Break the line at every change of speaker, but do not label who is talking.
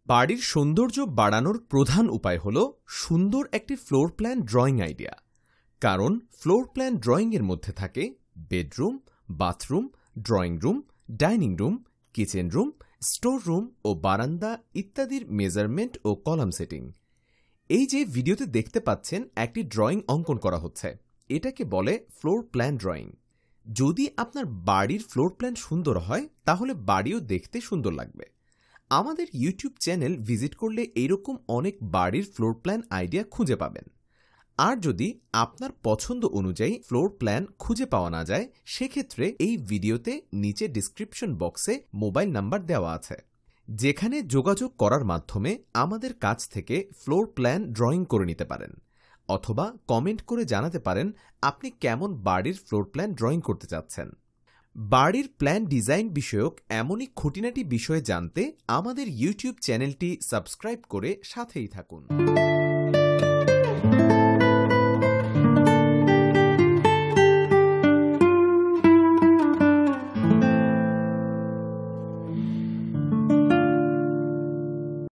বাড়ির সৌন্দর্য বাড়ানোর প্রধান উপায় হল সুন্দর একটি ফ্লোর প্ল্যান ড্রয়িং আইডিয়া। কারণ ফ্লোর প্ল্যান ড্রয়িংয়ের মধ্যে থাকে bedroom, bathroom, drawing room, dining room, kitchen room, store room ও বারান্দা ইত্যাদির মেজারমেন্ট ও কলাম সেটিং। এই যে ভিডিওতে দেখতে পাচ্ছেন একটি ড্রয়িং অঙ্কন করা হচ্ছে, এটাকে বলে ফ্লোর প্ল্যান ড্রয়িং। যদি আপনার বাড়ির ফ্লোর প্ল্যান সুন্দর হয় তাহলে বাড়িও দেখতে সুন্দর লাগবে। আমাদের ইউটিউব চ্যানেল ভিজিট করলে এইরকম অনেক বাড়ির ফ্লোর প্ল্যান আইডিয়া খুঁজে পাবেন। আর যদি আপনার পছন্দ অনুযায়ী ফ্লোর প্ল্যান খুঁজে পাওয়া না যায়, সেক্ষেত্রে এই ভিডিওতে নিচে ডিসক্রিপশন বক্সে মোবাইল নাম্বার দেওয়া আছে, যেখানে যোগাযোগ করার মাধ্যমে আমাদের কাছ থেকে ফ্লোর প্ল্যান ড্রয়িং করে নিতে পারেন, অথবা কমেন্ট করে জানাতে পারেন আপনি কেমন বাড়ির ফ্লোর প্ল্যান ড্রয়িং করতে চাচ্ছেন। বাড়ির প্ল্যান ডিজাইন বিষয়ক এমনই খুঁটিনাটি বিষয়ে জানতে আমাদের ইউটিউব চ্যানেলটি সাবস্ক্রাইব করে সাথেই থাকুন।